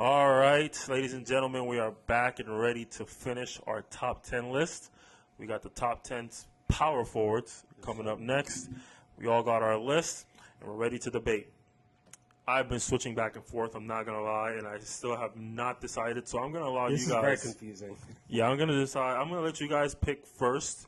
All right, ladies and gentlemen, we are back and ready to finish our top 10 list. We got the top 10 power forwards coming up next. We all got our list, and we're ready to debate. I've been switching back and forth, I'm not going to lie, and I still have not decided, so I'm going to allow This you is very guys. confusing. Yeah, I'm going to decide. I'm going to let you guys pick first,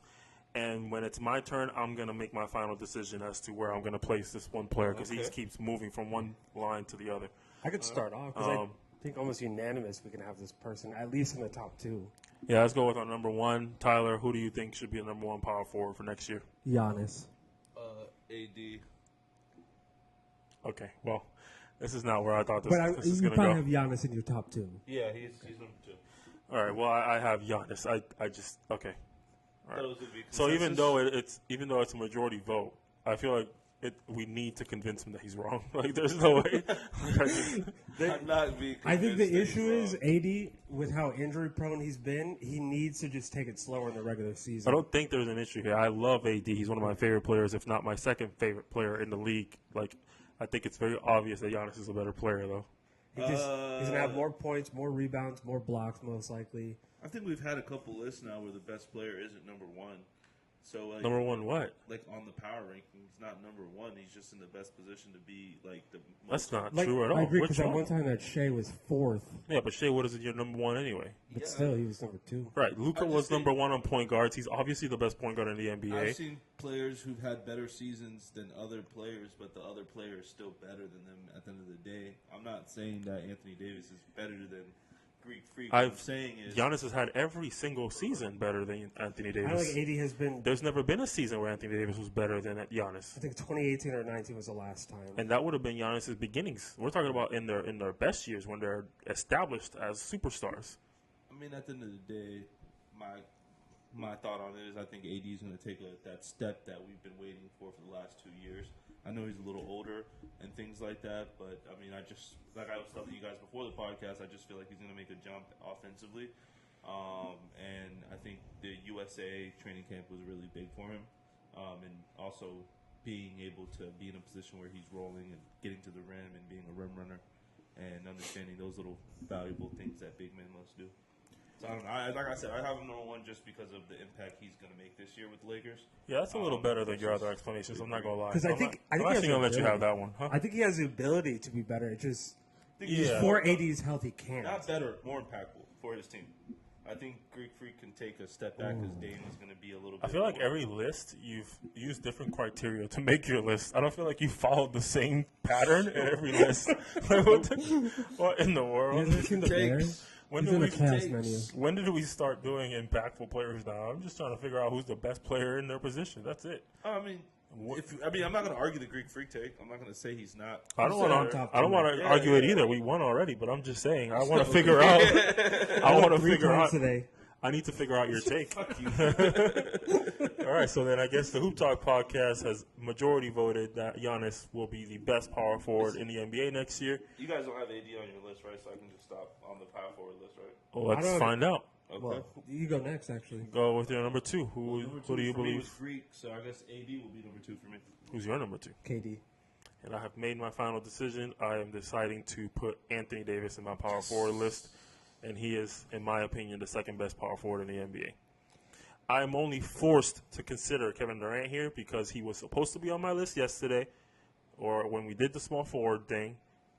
and when it's my turn, I'm going to make my final decision as to where I'm going to place this one player because he Okay. keeps moving from one line to the other. I could start off because I think almost unanimous we can have this person at least in the top two. Yeah, let's go with our number one. Tyler, who do you think should be a number one power forward for next year? Giannis. AD. Okay, well, this is not where I thought this, But this is you going to probably go. have Giannis in your top two. Yeah, he's number two. All right, well, I have Giannis. I just okay. All right. Those would be So even consensus. though it's a majority vote, I feel like we need to convince him that he's wrong. Like, there's no way. I'm not being I think the convinced that he's issue is wrong. AD, with how injury prone he's been, he needs to just take it slower in the regular season. I don't think there's an issue here. I love AD. He's one of my favorite players, if not my second favorite player in the league. Like, I think it's very obvious that Giannis is a better player, though. He's going to have more points, more rebounds, more blocks, most likely. I think we've had a couple lists now where the best player isn't number one. So like, Number one, what? like on the power rankings, not number one. He's just in the best position to be like the. That's not Like, true at all. I agree Which because at one? one time that Shea was fourth, Yeah, but Shea Wood is your number one anyway. but Yeah. still he was number two. Right. Luca I just was think- number one on point guards. He's obviously the best point guard in the I've NBA. seen players who've had better seasons than other players, but the other player is still better than them at the end of the day. I'm not saying that Anthony Davis is better than Greek Freak. What I'm saying is Giannis has had every single season better than Anthony I don't Davis. think AD has been. There's never been a season where Anthony Davis was better than Giannis. I think 2018 or 19 was the last time. And that would have been Giannis's beginnings. We're talking about in their best years when they're established as superstars. I mean, at the end of the day, my thought on it is I think AD is going to take that step that we've been waiting for the last 2 years. I know he's a little older and things like that, but I mean, I just like I was telling you guys before the podcast, I just feel like he's going to make a jump offensively, and I think the USA training camp was really big for him, and also being able to be in a position where he's rolling and getting to the rim and being a rim runner and understanding those little valuable things that big men must do. So I don't know. Like I said, I have him number one just because of the impact he's going to make this year with the Lakers. Yeah, that's a little better than your other explanations. I'm not gonna lie. 'Cause I I'm think- not, I think I'm he actually has gonna let you the have that one. Huh? I think he has the ability to be better. It just Yeah. before AD is healthy, can't. Not better, more impactful for his team. I think Greek Freak can take a step back because Dame is going to be a little bit I feel like more- every list you've used different criteria to make your list. I don't feel like you followed the same pattern in every list. Like, what in the You world? guys ever seen the Takes. Bears? When He's did in we the cast takes. menu. when did we start doing impactful players now? I'm just trying to figure out who's the best player in their position. That's it. I mean, I'm not going to argue the Greek Freak take. I'm not going to say he's not. I don't said on want to. top I don't two. want to Yeah, argue it yeah. either. We won already, but I'm just saying. I want to figure out. I want to 3 figure points out. today. I need to figure out your take. Fuck you. All right, so then I guess the Hoop Talk podcast has majority voted that Giannis will be the best power forward in the NBA next year. You guys don't have AD on your list, right? So I can just stop on the power forward list, right? Well, let's don't- find out. Okay. Well, you go next, actually. Go with your number two. Who Number do you for me believe? was Greek, so I guess AD will be number 2 for me. Who's your number two? KD. And I have made my final decision. I am deciding to put Anthony Davis in my power forward list, and he is, in my opinion, the second best power forward in the NBA. I am only forced to consider Kevin Durant here because he was supposed to be on my list yesterday, or when we did the small forward thing,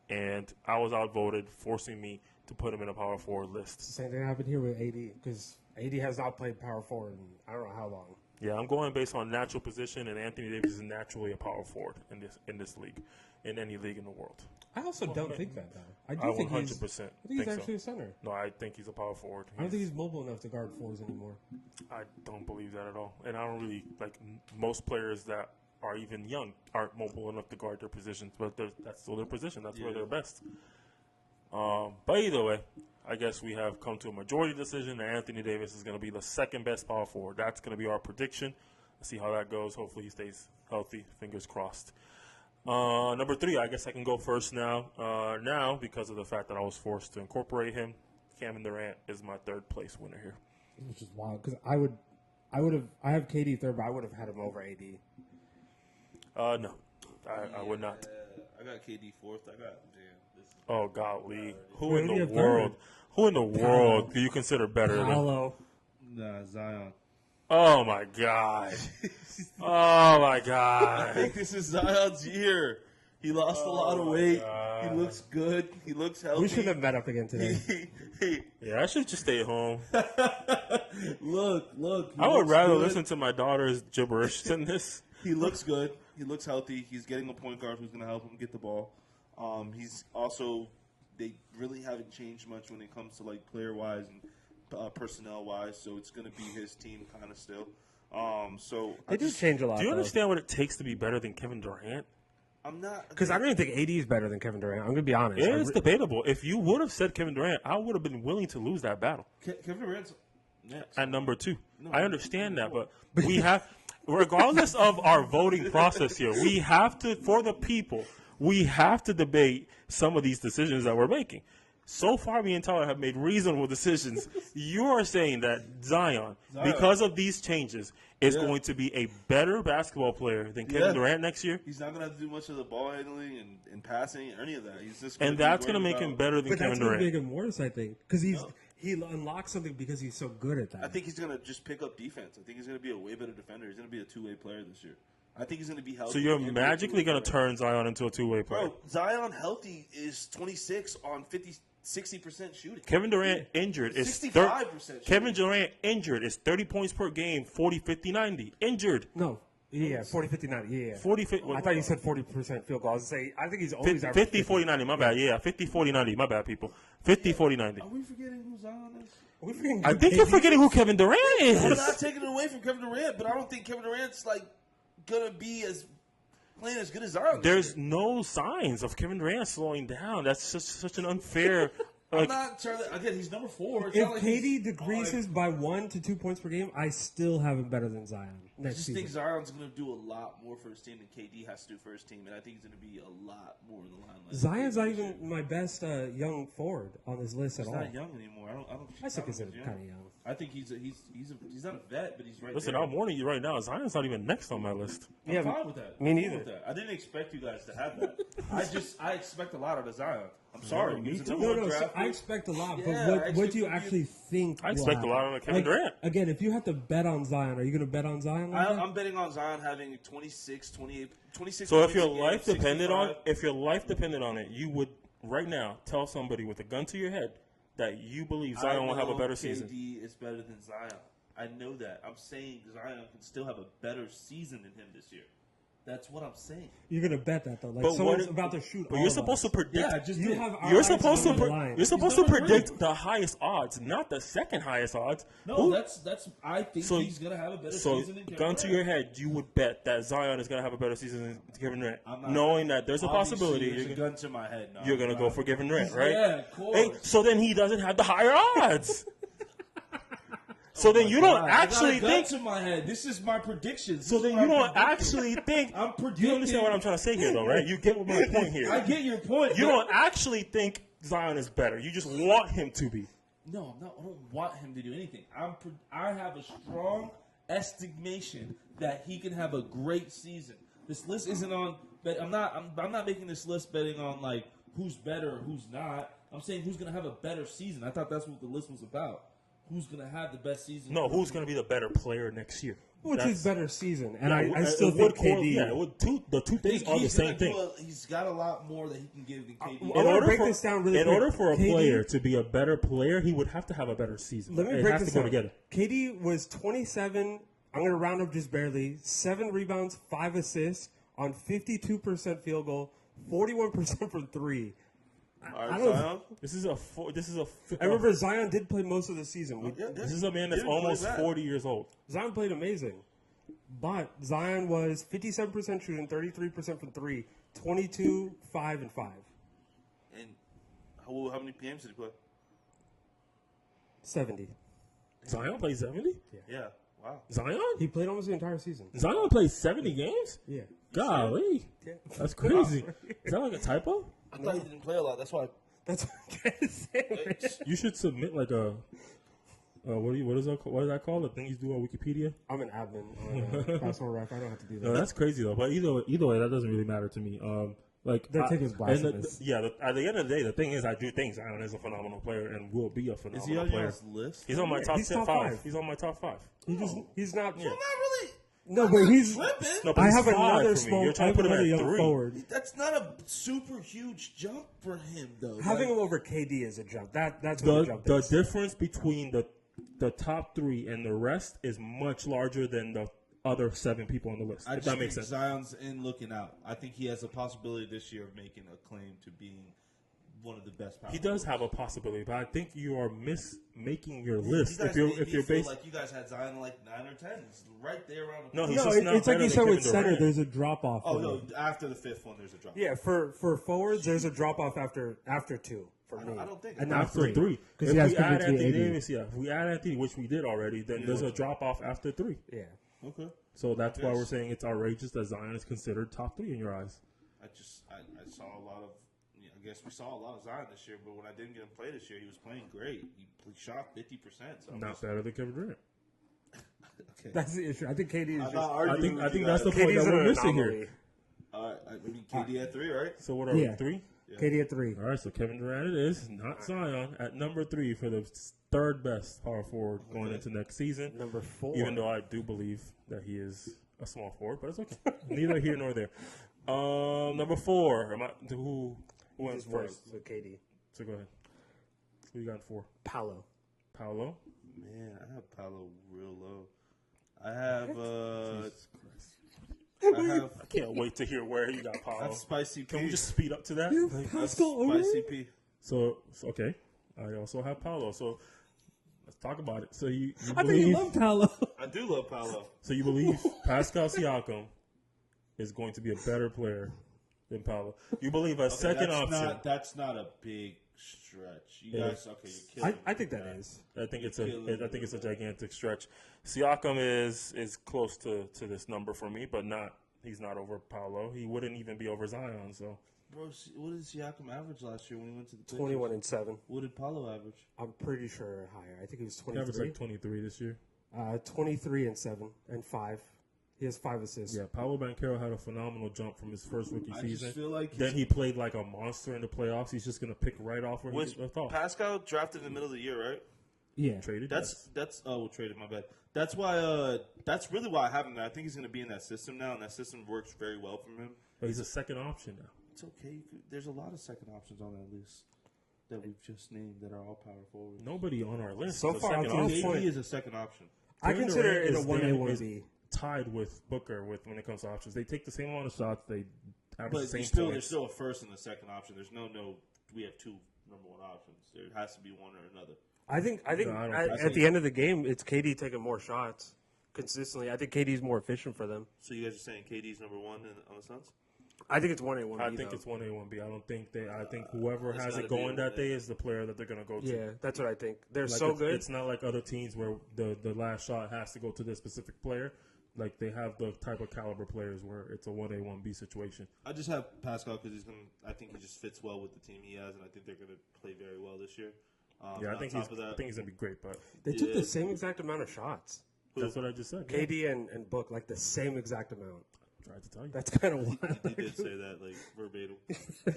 and I was outvoted, forcing me to put him in a power forward list. Same thing happened here with AD because AD has not played power forward in I don't know how long. Yeah, I'm going based on natural position, and Anthony Davis is naturally a power forward in this league, in any league in the world. I also don't think that though. I I do think 100% he's. I think he's think so. actually a center. No, I think he's a power forward. I don't think he's mobile enough to guard fours anymore. I don't believe that at all, and I don't really like most players that are even young aren't mobile enough to guard their positions, but that's still their position. That's where Yeah. they're best. But either way, I guess we have come to a majority decision that Anthony Davis is going to be the second best power forward. That's going to be our prediction. Let's see how that goes. Hopefully he stays healthy. Fingers crossed. Number 3, I guess I can go first now. Now, because of the fact that I was forced to incorporate him, Kevin Durant is my third place winner here. Which is wild because I have KD third, but I would have had him over AD. No, I would not. I got KD fourth. This is Oh, golly. Who Where in do you the have world? third? Who in the world do you consider better than? Paolo. Nah, Zion. Oh, my God. Oh, my I God. think this is Zion's year. He lost a lot of my weight. God. He looks good. He looks healthy. We shouldn't have met up again today. Yeah, I should just stay home. Look. He I would looks rather good. listen to my daughter's gibberish than this. He looks good. He looks healthy. He's getting a point guard who's going to help him get the ball. He's also, they really haven't changed much when it comes to like player wise and personnel wise. So it's going to be his team kind of still. They do change a lot. Do you understand what it takes to be better than Kevin Durant? I'm not Because I don't even think AD is better than Kevin Durant. I'm going to be honest. It is debatable. If you would have said Kevin Durant, I would have been willing to lose that battle Kevin Durant's next. at number 2. I understand that, but we have, regardless of our voting process here, we have to, for the people, we have to debate some of these decisions that we're making. So far, me and Tyler have made reasonable decisions. You are saying that Zion, because of these changes, is going to be a better basketball player than Kevin Durant next year? He's not going to have to do much of the ball handling and passing or any of that. He's just And that's going to make him better than But Kevin that's going to Durant. make him worse, I think. Because he unlocks something because he's so good at that. I think he's going to just pick up defense. I think he's going to be a way better defender. He's going to be a two-way player this year. I think he's going to be healthy. So you're and be a magically two-way going to player. turn Zion into a two-way player. Bro, Zion healthy is 26 on 60% shooting. Kevin Durant injured is 65% shooting. Kevin Durant injured is 30 points per game, 40, 50, 90. Injured. No. Yeah, 40, 50, 90. Yeah. 40, 50, I thought you said 40% field goal. I was going to say, I think he's always averaged 50, 40, 90. My bad. Yeah, 50, 40, 90. My bad, people. 50, 40, 90. Are we forgetting who Zion is? Are we forgetting I think you're forgetting who Kevin Durant I'm is. not taking it away from Kevin Durant, but I don't think Kevin Durant's like going to be as playing as good as Zion. this There's year. no signs of Kevin Durant slowing down. That's such an unfair. I'm Like, not trying to, again, he's number 4. It's If not like KD he's- decreases by 1 to 2 points per game, I still have him better than Zion I next just season. think Zion's going to do a lot more for his team than KD has to do for his team, and I think he's going to be a lot more in the limelight. Zion's not even my best young forward on this list at He's all. not young anymore. I still consider him kind of young. I think he's not a vet, but he's right listen, there. I'm warning you right now. Zion's not even next on my list. I'm fine with that. me I'm neither. fine with that. I didn't expect you guys to have that. I expect a lot out of Zion. I'm sorry. me He's a too. number No, one no. So draft I pick. expect a lot, Yeah, but I what do expect you you- actually think? I expect will a lot happen? on Kevin Durant. Again, if you had to bet on Zion, are you going to bet on Zion? Like that? I'm betting on Zion having 26, 28, 26 So if points your a game, life depended on 65. it, you would right now tell somebody with a gun to your head that you believe Zion will have a know better KD season. is better than Zion. I know that. I'm saying Zion can still have a better season than him this year. That's what I'm saying. You're going to bet that though. Like But someone's what- about to shoot. But all you're of supposed to us. predict. Yeah, I just You did. have our You're lives supposed to. on the line. You're supposed to number three. predict the highest odds, not the second highest odds. No, Who- that's. I think So- he's gonna have a better So, season than Kevin gun to Durant. your head, you would bet that Zion is going to have a better season than Kevin Durant, I'm not- knowing that there's a Obviously, possibility there's a you're gun to my head. No, going to I'm go not. for Kevin Durant, right? Yeah, of course. Hey, so then he doesn't have the higher odds. So then you don't God, actually I got a gun think. to my head. This is my prediction. So then you don't actually think. I'm You predicting. understand what I'm trying to say here, though, right? You get my point here. I get your point. You but- don't actually think Zion is better. You just want him to be. No, I'm not. I don't want him to do anything. I have a strong estimation that he can have a great season. This list isn't on. But I'm not making this list betting on like who's better or who's not. I'm saying who's gonna have a better season. I thought that's what the list was about. Who's gonna have the best season? No, who's going to be the better player next year? Which That's- is better season, and Yeah, I still it would think correl- KD. Yeah, the two things are the He's same gonna do thing. he's got a lot more that he can give than KD. I wanna break this down really in quick. order for a KD player to be a better player, he would have to have a better season. Let me it break has this to go down. together. KD was 27. I'm going to round up just barely. 7 rebounds, 5 assists on 52% field goal, 41% from three. All right, I don't- Zion. This is a. I remember Zion did play most of the season. This is a man that's Didn't play almost bad. 40 years old. Zion played amazing. But Zion was 57% shooting, 33% from three, 22, 5, and 5. And how many games did he play? 70. Zion played 70. Yeah. Wow. Zion. He played almost the entire season. Zion played 70 games. Yeah. Golly, Yeah. that's crazy. Is that like a typo? I thought he didn't play a lot. That's why. That's what I'm trying to say. You should submit like a. What is that called? The thing you do on Wikipedia? I'm an admin on Password Ref. I don't have to do that. No, that's crazy though. But either way, that doesn't really matter to me. Like Their take is and blasphemous. at the end of the day, the thing is, I do think Zion is a phenomenal player and will be a Is he phenomenal on player. y'all's list? He's on my Yeah, top he's 10, top 5. five. He's on my top 5. He's not. I'm not really. No, but he's. Tripping. No, but I he's have 5 another for me. small. You're I trying have to put him another at young 3. forward. That's not a super huge jump for him, though. Having Like, him over KD is a jump. That's what a jump The is. difference between the top 3 and the rest is much larger than the other 7 people on the list. I If just that think makes sense. Zion's in looking out. I think he has a possibility this year of making a claim to being one of the best. He does have a possibility, but I think you are making your You list guys if you're made me feel based. like you guys had Zion like 9 or 10. It's right there around. The No, he's No, just not it's like better you than said with Kevin center. Durant. There's a drop off. Oh no! After the 5th one, there's a drop. Yeah, for forwards, there's a drop off after 2 for me. I don't think and it- not After 3. 3 If because we he has add Kevin Anthony AD. Davis, if we add Anthony, which we did already, then there's a drop off after 3. Yeah, Okay. So that's why Yes. we're saying it's outrageous that Zion is considered top 3 in your eyes. I saw a lot of. I guess we saw a lot of Zion this year, but when I didn't get him play this year, he was playing great. He shot 50%. So I'm Not just- better than Kevin Durant. okay. that's the issue. I think KD is I'm just. not I arguing think with you that's the guys. point KD's that we're an missing anomaly. here. I mean, KD at 3, right? So what are Yeah. we, 3? KD at 3. All right, so Kevin Durant it is, not Zion, at number 3 for the third best power forward going Okay. into next season. Number 4. Even though I do believe that he is a small forward, but it's okay. Neither here nor there. Number 4. Who went is first? first with KD. So go ahead. Who you got 4? Paolo. Paolo. Man, I have Paolo real low. I have Jesus Christ. I I can't wait to hear where you got Paolo. have Spicy P. Can we just speed up to that? You Like, Pascal over? Spicy P. so okay. I also have Paolo. So let's talk about it. So you I think you believe love Paolo. I do love Paolo. so you believe Pascal Siakam is going to be a better player than Paolo. You believe a second option. That's not a big stretch. You Yeah. guys, okay? You're killing I think me, that man. is. I think it's a gigantic stretch. Siakam is close to this number for me, but he's not over Paolo. He wouldn't even be over Zion. So Bro, what did Siakam average last year when he went to the Pacers? 21 and 7. What did Paolo average? I'm pretty sure higher. I think he was he averaged 23. like 23 this year. 23 and 7 and 5. He has 5 assists. Yeah, Paolo Banchero had a phenomenal jump from his first rookie I season. just feel like Then he played like a monster in the playoffs. He's just gonna pick right off where he was left off. Pascal drafted in the middle of the year, right? Yeah. Traded. That's traded. My bad. That's why. That's really why I have him. I think he's going to be in that system now, and that system works very well for him. but he's a second option now. It's okay. There's a lot of second options on that list that we've just named that are all power forwards. Nobody on our list. So is a far, second up to this option. point- KD is a second option. I Kevin consider Durant it a is 1A, there- 1B. Tied with Booker when it comes to options. They take the same amount of shots. They average But the same there's points. still a first and a second option. There's no. We have 2 number 1 options. There has to be one or another. I think No, I don't think at the end of the game, it's KD taking more shots consistently. I think KD's more efficient for them. So you guys are saying KD's number 1 on the Suns? I think it's 1A, 1B. I think though. it's 1A, 1B. I don't think they. I think whoever It's has gotta it be going a that 1A. day is the player that they're gonna go to. Yeah, that's what I think. They're Like so it's, good. It's not like other teams where the last shot has to go to this specific player. Like they have the type of caliber players where it's a 1A, 1B situation. I just have Pascal because he's going to. I think he just fits well with the team he has, and I think they're going to play very well this year. Yeah, I on think top he's. of that, I think he's gonna be great, but They took Yeah. the same exact amount of shots. that's what I just said. KD and Book, like the same exact amount. Tried to tell you. That's kind of he wild. did say that like verbatim.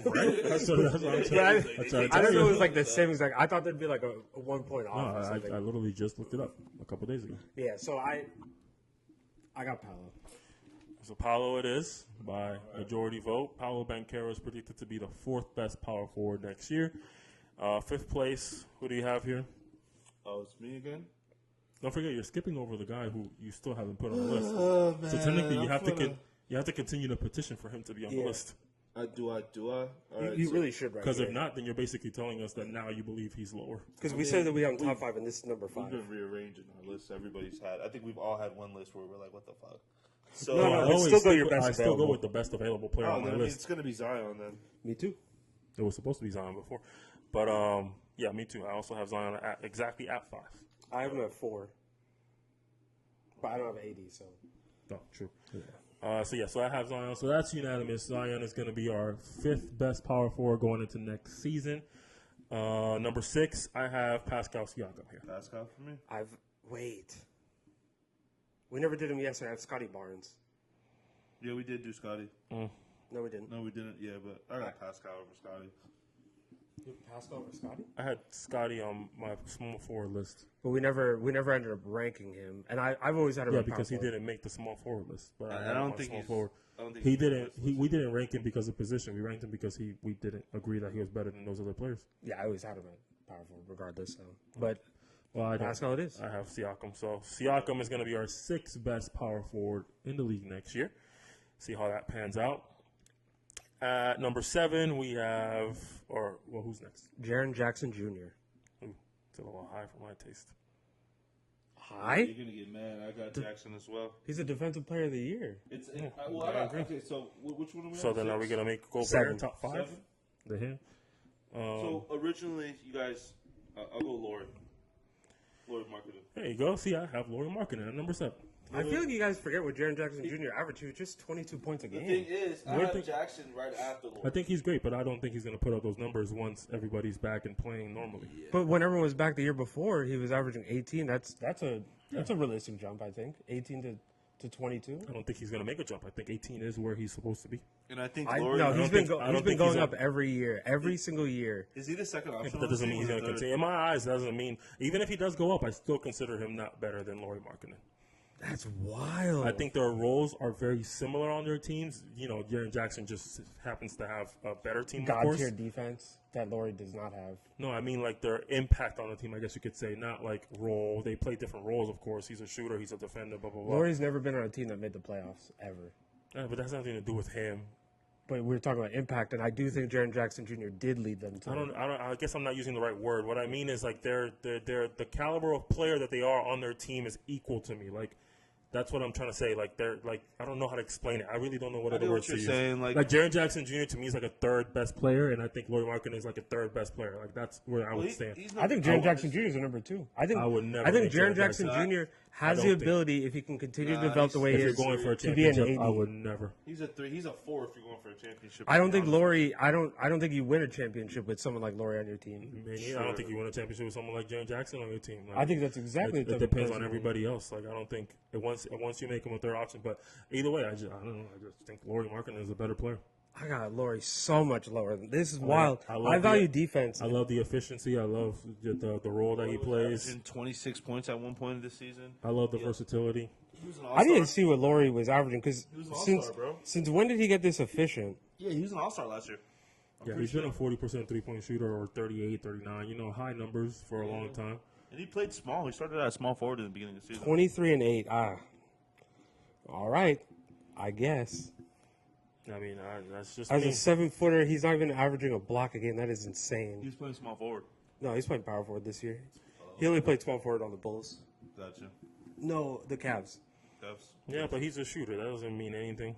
Right? That's what I'm But saying. I, I tried to I tell don't know. It you. was like the same exact. I thought there'd be like a 1 point No, off or I something. literally just looked it up a couple days ago. Yeah, so I got Paolo. So Paolo it is by majority vote. Paolo Banchero is predicted to be the 4th best power forward next year. 5th place, who do you have here? Oh, it's me again. Don't forget, you're skipping over the guy who you still haven't put on the list. Oh man! So technically, you have to continue to petition for him to be on the Yeah. list. Do I? All right, You so- really should, right? Because if not, then you're basically telling us that now you believe he's lower. because we said that we on top 5 and this is number We've 5. been rearranging our list. Everybody's had. I think we've all had one list where we're like, "What the fuck?" So No, I let's always still go your best I still go available. with the best available player on my then list. it's gonna be Zion then. Me too. It was supposed to be Zion before, but yeah, me too. I also have Zion exactly at 5. I have him at 4, but I don't have 80. So No, true. So I have Zion. So that's unanimous. Zion is going to be our 5th best power forward going into next season. Number 6, I have Pascal Siakam here. Pascal for me. wait. We never did him yesterday. I have Scotty Barnes. Yeah, we did do Scotty. No, we didn't. No, we didn't. Yeah, but I got Pascal over Scotty. Pascal over Scotty? I had Scotty on my small forward list. But we never ended up ranking him. And I've always had him Yeah, at power because he forward. didn't make the small forward list. But I had him don't on think small he's. forward. I don't think He he's didn't. on this We didn't rank him because of position. We ranked him because we didn't agree that he was better than those other players. Yeah, I always had him at power forward, regardless. So. But Well, I don't. Pascal it is. I have Siakam. So Siakam is going to be our sixth best power forward in the league next year. See how that pans out. At number 7, we have, who's next? Jaren Jackson Jr. Ooh, it's a little high for my taste. High? You're gonna get mad. I got Jackson as well. He's a defensive player of the year. It's agree. So which one are we? So on? then, are we 6? going to make Gobert 7. top 5? 7? The him. So originally, you guys, I'll go Laurie Marketing. There you go. See, I have Lauri Markkanen at number 7. I feel like you guys forget what Jaren Jackson Jr. averaged. He was just 22 points a The game. thing is, I What do you have think- Jackson right after Laurie. I think he's great, but I don't think he's going to put up those numbers once everybody's back and playing normally. But when everyone was back the year before, he was averaging 18. That's a realistic jump, I think. 18 to 22. I don't think he's going to make a jump. I think 18 is where he's supposed to be. And I think I, Laurie. no, I he's don't been think- I don't he's been think he's going a- up every year, every single year. Is he the second option? But that doesn't mean he's going to third? continue. In my eyes, that doesn't mean, even if he does go up, I still consider him not better than Lauri Markkanen. That's wild. I think their roles are very similar on their teams. You know, Jaren Jackson just happens to have a better team, of God course. tier defense that Laurie does not have. No, I mean like their impact on the team, I guess you could say, not like role. They play different roles, of course. He's a shooter, he's a defender, blah, blah, blah. Laurie's never been on a team that made the playoffs ever. Yeah, but that's nothing to do with him. But we're talking about impact, and I do think Jaren Jackson Jr. did lead them to. I guess I'm not using the right word. What I mean is like they're the caliber of player that they are on their team is equal to me. Like that's what I'm trying to say. Like they're like I don't know how to explain it. I really don't know what I other get what words to you're use. saying, like- Jaren Jackson Jr. to me is like a third best player, and I think Lauri Markkanen is like a third best player. Like that's where I would stand. I think Jaren Jackson Jr. is a number 2. I think I would never I think make Jaren Jaren Jackson Jackson. Jr. has I the don't think- ability, if he can continue to Nah, develop the way If he you're is, going for a to be an championship, I 80. would never. He's a 3. He's a 4 if you're going for a championship. I don't think Laurie. I don't think you win a championship with someone like Laurie on your team. I don't think you win a championship with someone like Jaren Jackson on your team. Like, I think that's exactly. It the type of depends person on you everybody else. Like I don't think once you make him a third option, but either way, I don't know. I just think Lauri Markkanen is a better player. I got Laurie so much lower. This is wild. I love I value the- defense. I love the efficiency. I love the role that he plays. In 26 points at one point of the season. I love the versatility. He was an I all-star. didn't see what Laurie was averaging because was an since all-star, bro. since when did he get this efficient? Yeah, he was an all-star last year. Yeah, he's been a 40% three-point shooter or 38, 39. You know, high numbers for a long time. And he played small. He started at small forward in the beginning of the season. 23 and 8. All right, I guess. I mean, that's just As me. a 7-footer, he's not even aaverageing a block a game. That is He insane. was playing small forward. No, he's playing power forward this year. He only played small forward on the Bulls. Gotcha. No, the Cavs. Cavs. Yeah, but he's a shooter. That doesn't mean anything.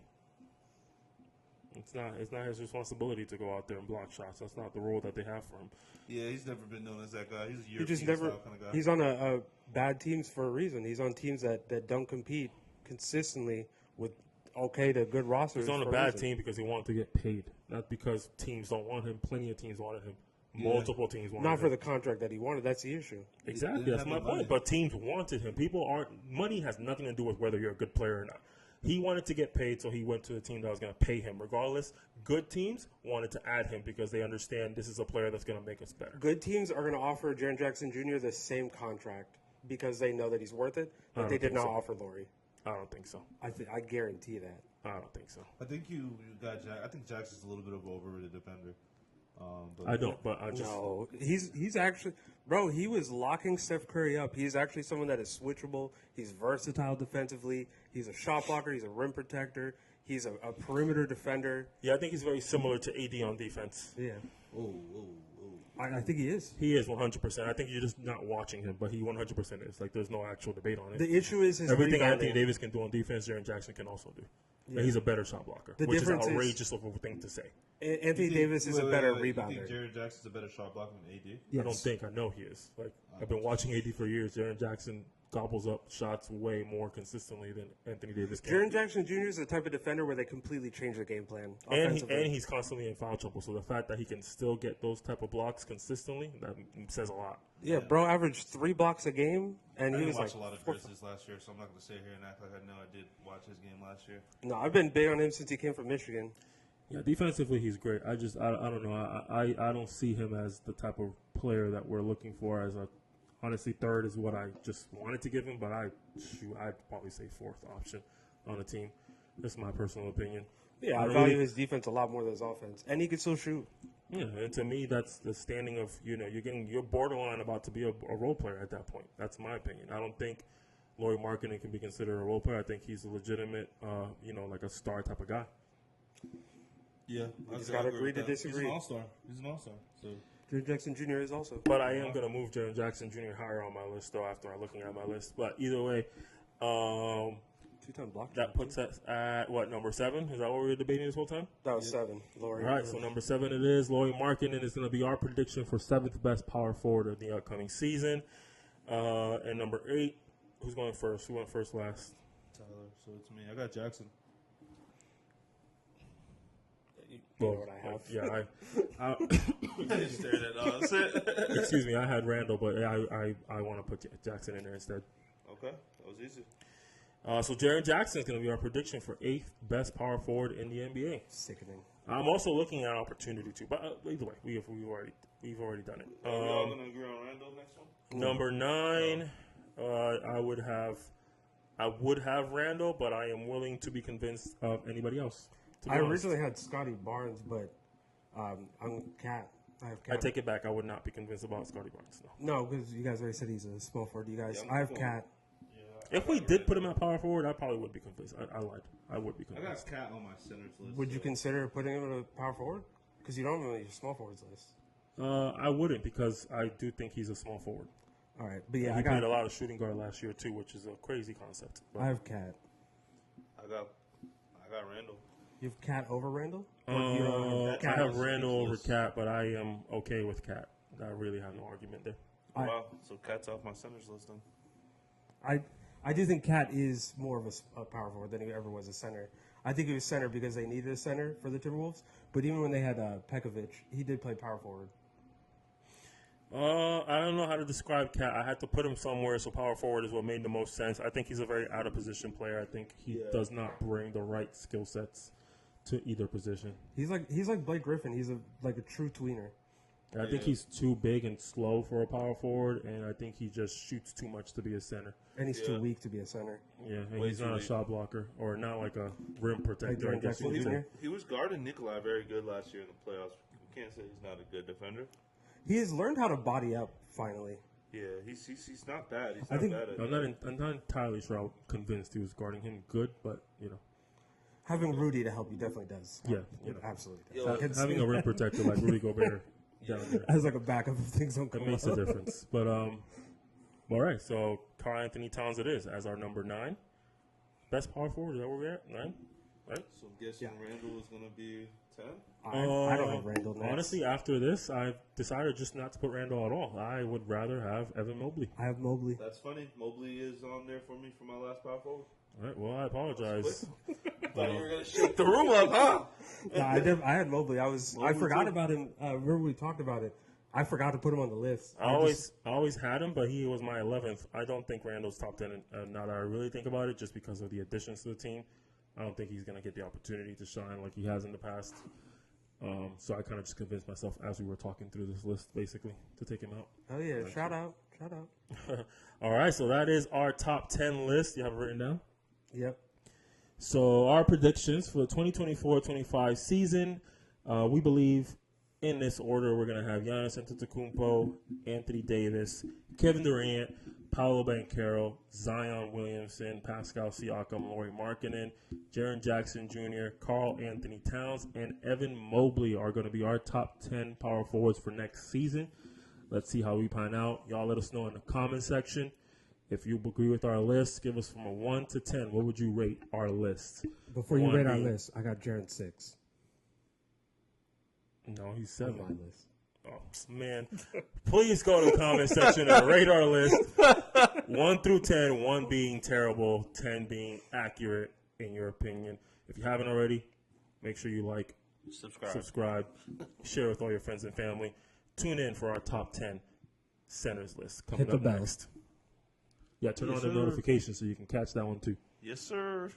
It's not his responsibility to go out there and block shots. That's not the role that they have for him. Yeah, he's never been known as that guy. He's a He European just never. style kind of guy. He's on a bad teams for a reason. He's on teams that don't compete consistently with okay to good rosters. He's on a for bad reason. team because he wanted to get paid, not because teams don't want him. Plenty of teams wanted him. Multiple teams wanted him. Not for the contract that he wanted. That's the issue. Exactly, He that's didn't my have the money. point. But teams wanted him. People aren't. Money has nothing to do with whether you're a good player or not. He wanted to get paid, so he went to a team that was going to pay him. Regardless, good teams wanted to add him because they understand this is a player that's going to make us better. Good teams are going to offer Jaren Jackson Jr. the same contract because they know that he's worth it, I but they don't did think not so. offer Laurie. I don't think so. I guarantee that. I don't think so. I think you got Jack. I think Jackson's a little bit of an overrated defender. But I don't, but I just. No, he's actually, bro. He was locking Steph Curry up. He's actually someone that is switchable. He's versatile defensively. He's a shot blocker. He's a rim protector. He's a perimeter defender. Yeah, I think he's very similar to AD on defense. Yeah, oh. I think he is. He is 100%. I think you're just not watching him, but he 100% is. Like, there's no actual debate on it. The issue is his Everything rebounding. Anthony Davis can do on defense, Jaren Jackson can also do. Yeah. And he's a better shot blocker, The which is difference is- outrageous of a thing to say. Anthony Davis is a better rebounder. You think Jared Jackson's a better shot blocker than AD? I don't think. I know he is. Like I've been watching AD for years. Jaren Jackson gobbles up shots way more consistently than Anthony Davis can. Jaren Jackson Jr. is the type of defender where they completely change the game plan and offensively. he's constantly in foul trouble. So the fact that he can still get those type of blocks consistently, that says a lot. yeah, bro, averaged 3 blocks a game, and I he didn't was watch like, a lot of Grizzlies last year, so I'm not going to sit here and act like I know I did watch his game last year. no, I've been big on him since he came from Michigan. Yeah, defensively he's great. I don't know. I don't see him as the type of player that we're looking for. As a honestly, third is what I just wanted to give him, but I'd probably say fourth option on the team. That's my personal opinion. Yeah, I value his defense a lot more than his offense, and he can still shoot. Yeah, and to me, that's the standing of you're borderline about to be a role player at that point. That's my opinion. I don't think Lauri Markkanen can be considered a role player. I think he's a legitimate, like a star type of guy. Yeah, He's got to agree to disagree. He's an all-star. So Jaren Jackson Jr. is also. But I am going to move Jaren Jackson Jr. higher on my list, though, after looking at my list. But either way, Two-time block. that puts us at, what, number 7? Is that what we were debating this whole time? That was 7. Lauri. All right, so number 7 it is. Lauri Markkanen is going to be our prediction for 7th best power forward of the upcoming season. And number 8, who's going first? Who went first last? Tyler, so it's me. I got Jackson. You know what I have. Yeah, I He stared at us. excuse me, I had Randall, but I want to put Jackson in there instead. Okay, that was easy. So Jaren Jackson is going to be our prediction for 8th best power forward in the NBA. Sickening. I'm also looking at opportunity too, but either way, we've already done it. Are we all gonna agree on Randall next one? Number 9, I would have Randall, but I am willing to be convinced of anybody else. I originally had Scotty Barnes, but I'm Cat. I have Cat. I take it back. I would not be convinced about Scotty Barnes. No. No, because you guys already said he's a small forward. You guys, Yeah, I have I'm Cat. If we did put him at power forward, I probably would be convinced. I lied. I would be I got convinced. Cat on my centers list. Would you so- consider putting him at a power forward? Because you don't have any small forwards list. I wouldn't because I do think he's a small forward. All right, but yeah, He I played a got. lot of shooting guard last year too, which is a crazy concept. But, I have Cat. I got Randall. You have Cat over Randall? Or you don't have I Cat? have Randall over Ridiculous. Cat, but I am okay with Cat. I really have no argument there. Wow, so Cat's off my centers list then. I do think Cat is more of a power forward than he ever was a center. I think he was center because they needed a center for the Timberwolves. But even when they had Pekovic, he did play power forward. I don't know how to describe Cat. I had to put him somewhere, so power forward is what made the most sense. I think he's a very out of position player. I think he does not bring the right skill sets to either position. He's like Blake Griffin. He's like a true tweener. And I think he's too big and slow for a power forward, and I think he just shoots too much to be a center. And he's Yeah. too weak to be a center. Yeah, and Way he's too not a weak. shot blocker or not like a rim protector. Jaren I guess Jackson you could Jr.? say. He was guarding Nikolai very good last year in the playoffs. You can't say he's not a good defender. He has learned how to body up finally. Yeah, he's not bad. He's I not think- bad at I'm not entirely sure. I'm convinced he was guarding him good, but Having Rudy to help you definitely does. Yeah, It absolutely Yo, does. It's- having a rim protector like Rudy Gobert down there. as like a backup if things don't It come makes up. a difference. But all right. So Karl Anthony Towns it is as our number 9, best power forward. Is that where we're at? 9, right? So I'm guessing Randall is gonna be 10. I don't have Randall next. Honestly, after this, I've decided just not to put Randall at all. I would rather have Evan Mobley. I have Mobley. That's funny. Mobley is on there for me for my last power forward. All right. Well, I apologize. Thought you were gonna shake the room up, huh? No, I had Mobley. I forgot too. about him. Remember we talked about it. I forgot to put him on the list. I always had him, but he was my 11th. I don't think Randall's top 10. Now that I really think about it, just because of the additions to the team, I don't think he's going to get the opportunity to shine like he has in the past. So I kind of just convinced myself as we were talking through this list, basically, to take him out. Oh yeah, shout out. All right, so that is our top 10 list. You have it written down? Yep. So our predictions for the 2024-25 season, we believe in this order we're going to have Giannis Antetokounmpo, Anthony Davis, Kevin Durant, Paolo Banchero, Zion Williamson, Pascal Siakam, Lauri Markkanen, Jaren Jackson Jr., Karl Anthony Towns, and Evan Mobley are going to be our top 10 power forwards for next season. Let's see how we pan out. Y'all let us know in the comment section. If you agree with our list, give us from a 1 to 10. What would you rate our list? Before you One rate our being- list, I got Jaren 6 No, he's on 7. my list. Oh, man. Please go to the comment section and rate our list 1 through 10, 1 being terrible, 10 being accurate in your opinion. If you haven't already, make sure you like, subscribe, share with all your friends and family. Tune in for our top 10 centers list coming Hit the up bell. next. Yeah, turn Yes, on the sir. notifications so you can catch that one too. Yes, sir.